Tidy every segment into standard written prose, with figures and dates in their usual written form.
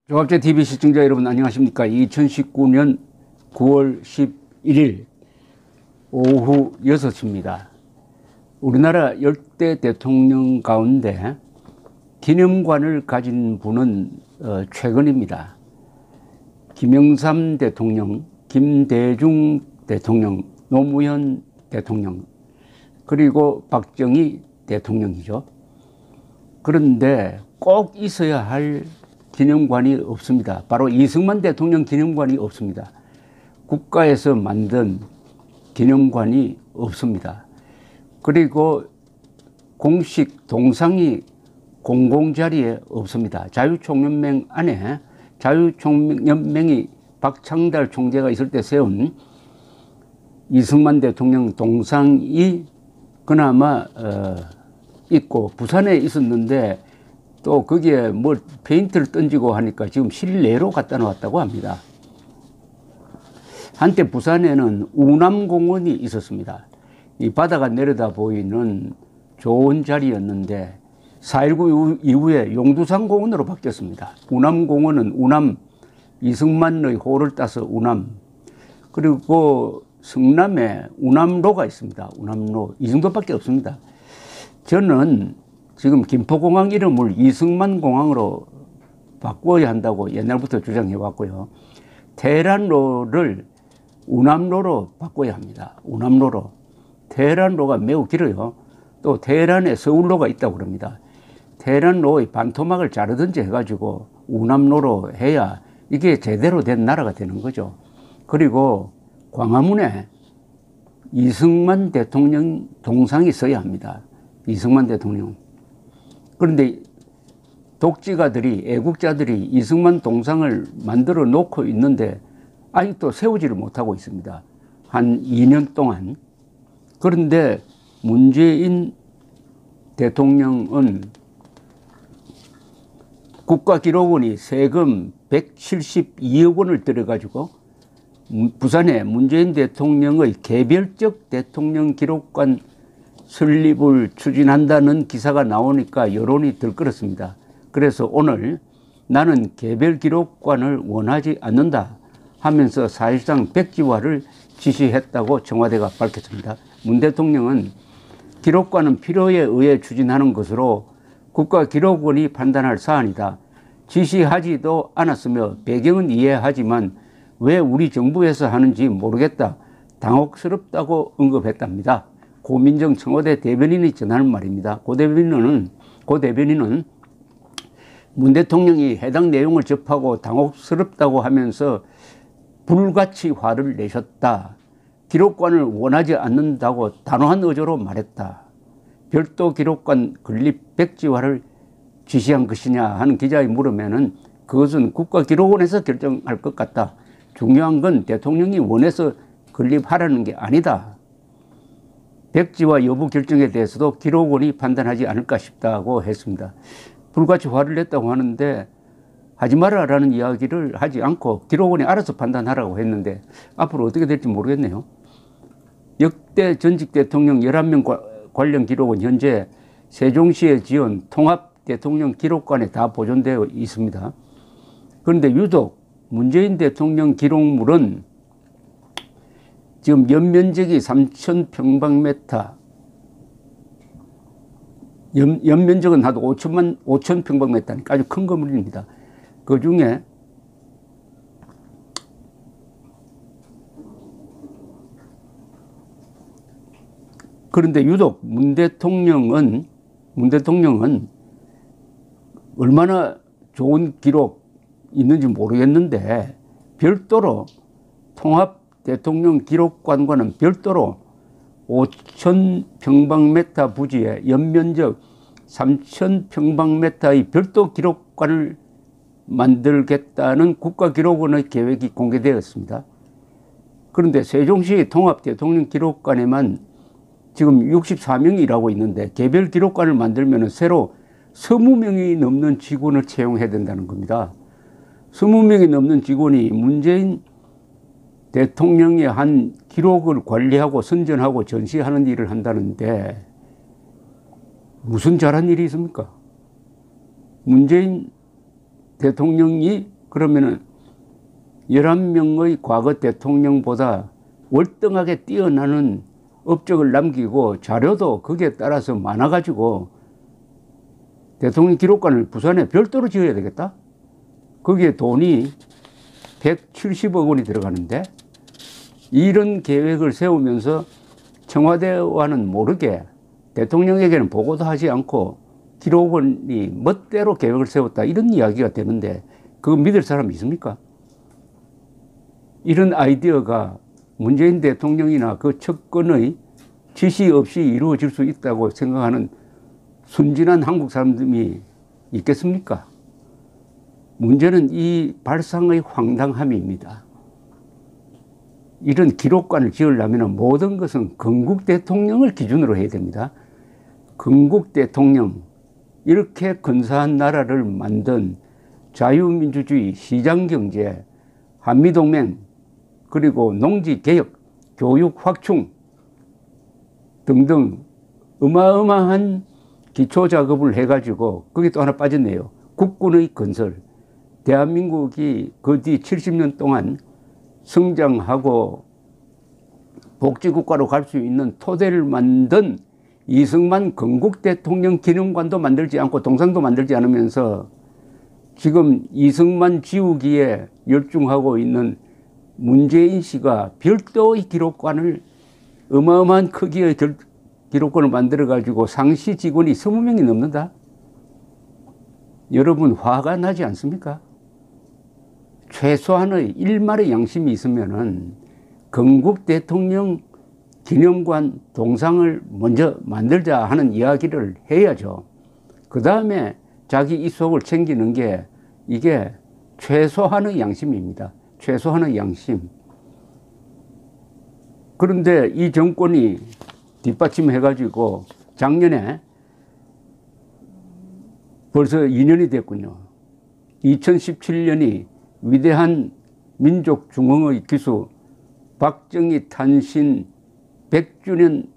조갑제TV 시청자 여러분 안녕하십니까. 2019년 9월 11일 오후 6시입니다. 우리나라 10대 대통령 가운데 기념관을 가진 분은 최근입니다. 김영삼 대통령, 김대중 대통령, 노무현 대통령, 그리고 박정희 대통령이죠. 그런데 꼭 있어야 할 기념관이 없습니다. 바로 이승만 대통령 기념관이 없습니다. 국가에서 만든 기념관이 없습니다. 그리고 공식 동상이 공공자리에 없습니다. 자유총연맹 안에 자유총연맹이 박창달 총재가 있을 때 세운 이승만 대통령 동상이 그나마 있고 부산에 있었는데 또 거기에 뭐 페인트를 던지고 하니까 지금 실내로 갖다 놓았다고 합니다. 한때 부산에는 우남공원이 있었습니다. 이 바다가 내려다 보이는 좋은 자리였는데 4.19 이후에 용두산공원으로 바뀌었습니다. 우남공원은 우남, 이승만의 호를 따서 우남, 그리고 성남에 우남로가 있습니다. 우남로, 이 정도밖에 없습니다. 저는 지금 김포공항 이름을 이승만공항으로 바꿔야 한다고 옛날부터 주장해 왔고요. 테헤란로를 우남로로 바꿔야 합니다. 우남로로. 테헤란로가 매우 길어요. 또 테헤란에 서울로가 있다고 그럽니다. 테헤란로의 반토막을 자르든지 해가지고 우남로로 해야 이게 제대로 된 나라가 되는 거죠. 그리고 광화문에 이승만 대통령 동상이 서야 합니다. 이승만 대통령. 그런데 독재가들이, 애국자들이 이승만 동상을 만들어 놓고 있는데 아직도 세우지를 못하고 있습니다. 한 2년 동안. 그런데 문재인 대통령은 국가기록원이 세금 172억 원을 들여가지고 부산에 문재인 대통령의 개별적 대통령 기록관 설립을 추진한다는 기사가 나오니까 여론이 들끓었습니다. 그래서 오늘 나는 개별 기록관을 원하지 않는다 하면서 사실상 백지화를 지시했다고 청와대가 밝혔습니다. 문 대통령은 기록관은 필요에 의해 추진하는 것으로 국가기록원이 판단할 사안이다. 지시하지도 않았으며 배경은 이해하지만 왜 우리 정부에서 하는지 모르겠다. 당혹스럽다고 언급했답니다. 고민정 청와대 대변인이 전하는 말입니다. 고 대변인은 문 대통령이 해당 내용을 접하고 당혹스럽다고 하면서 불같이 화를 내셨다. 기록관을 원하지 않는다고 단호한 어조로 말했다. 별도 기록관 건립 백지화를 지시한 것이냐 하는 기자의 물으면은 그것은 국가기록원에서 결정할 것 같다. 중요한 건 대통령이 원해서 건립하라는 게 아니다. 백지화 여부 결정에 대해서도 기록원이 판단하지 않을까 싶다고 했습니다. 불같이 화를 냈다고 하는데 하지 말아라는 이야기를 하지 않고 기록원이 알아서 판단하라고 했는데 앞으로 어떻게 될지 모르겠네요. 역대 전직 대통령 11명 관련 기록은 현재 세종시에 지은 통합 대통령 기록관에 다 보존되어 있습니다. 그런데 유독 문재인 대통령 기록물은 지금 연면적이 3,000평방미터, 연면적은 한 5,000평방미터니까 아주 큰 건물입니다. 그 중에 그런데 유독 문 대통령은 얼마나 좋은 기록 있는지 모르겠는데 별도로 통합 대통령 기록관과는 별도로 5,000평방미터 부지에 연면적 3,000평방미터의 별도 기록관을 만들겠다는 국가기록원의 계획이 공개되었습니다. 그런데 세종시 통합 대통령 기록관에만 지금 64명이 일하고 있는데 개별 기록관을 만들면 새로 20명이 넘는 직원을 채용해야 된다는 겁니다. 20명이 넘는 직원이 문재인 대통령의 한 기록을 관리하고 선전하고 전시하는 일을 한다는데 무슨 잘한 일이 있습니까? 문재인 대통령이 그러면은 11명의 과거 대통령보다 월등하게 뛰어나는 업적을 남기고 자료도 거기에 따라서 많아가지고 대통령 기록관을 부산에 별도로 지어야 되겠다? 거기에 돈이 170억 원이 들어가는데 이런 계획을 세우면서 청와대와는 모르게 대통령에게는 보고도 하지 않고 기록원이 멋대로 계획을 세웠다 이런 이야기가 되는데 그거 믿을 사람이 있습니까? 이런 아이디어가 문재인 대통령이나 그 측근의 지시 없이 이루어질 수 있다고 생각하는 순진한 한국 사람들이 있겠습니까? 문제는 이 발상의 황당함입니다. 이런 기록관을 지으려면 모든 것은 건국 대통령을 기준으로 해야 됩니다. 건국 대통령, 이렇게 근사한 나라를 만든 자유민주주의, 시장경제, 한미동맹, 그리고 농지개혁, 교육 확충 등등 어마어마한 기초작업을 해가지고 거기 또 하나 빠졌네요. 국군의 건설. 대한민국이 그 뒤 70년 동안 성장하고 복지국가로 갈 수 있는 토대를 만든 이승만 건국 대통령 기념관도 만들지 않고 동상도 만들지 않으면서 지금 이승만 지우기에 열중하고 있는 문재인 씨가 별도의 기록관을 어마어마한 크기의 기록관을 만들어 가지고 상시 직원이 20명이 넘는다. 여러분 화가 나지 않습니까? 최소한의 일말의 양심이 있으면은 건국 대통령 기념관 동상을 먼저 만들자 하는 이야기를 해야죠. 그 다음에 자기 이속을 챙기는 게 이게 최소한의 양심입니다. 최소한의 양심. 그런데 이 정권이 뒷받침해가지고 작년에 벌써 2년이 됐군요. 2017년이 위대한 민족중흥의 기수 박정희 탄신 100주년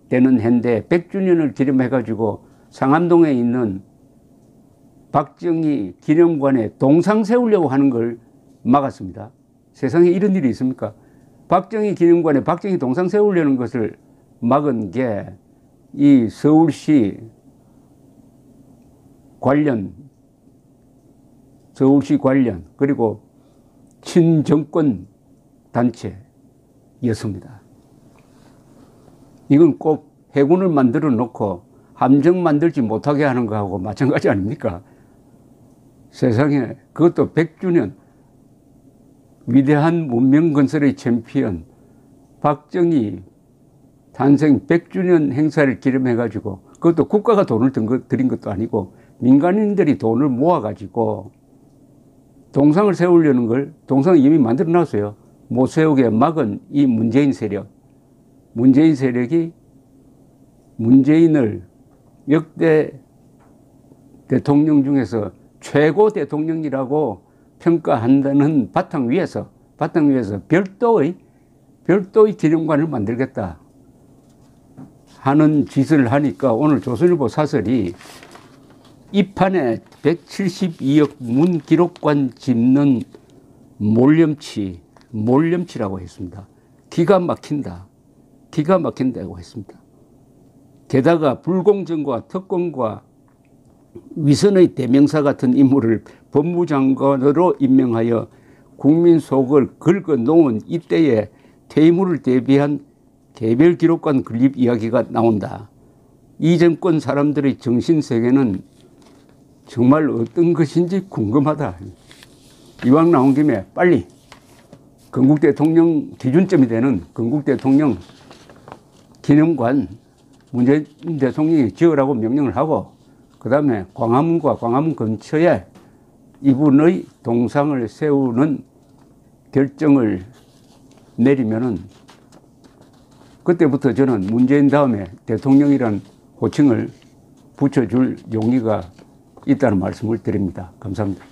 되는 해인데 100주년을 기념해가지고 상암동에 있는 박정희 기념관에 동상 세우려고 하는 걸 막았습니다. 세상에 이런 일이 있습니까? 박정희 기념관에 박정희 동상 세우려는 것을 막은 게 이 서울시 관련 그리고 친정권 단체였습니다. 이건 꼭 해군을 만들어 놓고 함정 만들지 못하게 하는 거하고 마찬가지 아닙니까? 세상에 그것도 100주년 위대한 문명 건설의 챔피언 박정희 탄생 100주년 행사를 기념해 가지고 그것도 국가가 돈을 들인 것도 아니고 민간인들이 돈을 모아 가지고 동상을 세우려는 걸 동상을 이미 만들어 놨어요. 못 세우게 막은 이 문재인 세력이 문재인을 역대 대통령 중에서 최고 대통령이라고 평가한다는 바탕 위에서 별도의 기념관을 만들겠다 하는 짓을 하니까 오늘 조선일보 사설이 이 판에 172억 문기록관 짓는 몰염치라고 했습니다. 기가 막힌다고 했습니다. 게다가 불공정과 특권과 위선의 대명사 같은 인물을 법무장관으로 임명하여 국민 속을 긁어놓은 이때에 퇴임을 대비한 개별 기록관 건립 이야기가 나온다. 이 정권 사람들의 정신세계는 정말 어떤 것인지 궁금하다. 이왕 나온 김에 빨리 건국 대통령 기준점이 되는 건국 대통령 기념관 문재인 대통령이 지으라고 명령을 하고 그 다음에 광화문과 광화문 근처에 이분의 동상을 세우는 결정을 내리면은 그때부터 저는 문재인 다음에 대통령이란 호칭을 붙여줄 용의가 있다는 말씀을 드립니다. 감사합니다.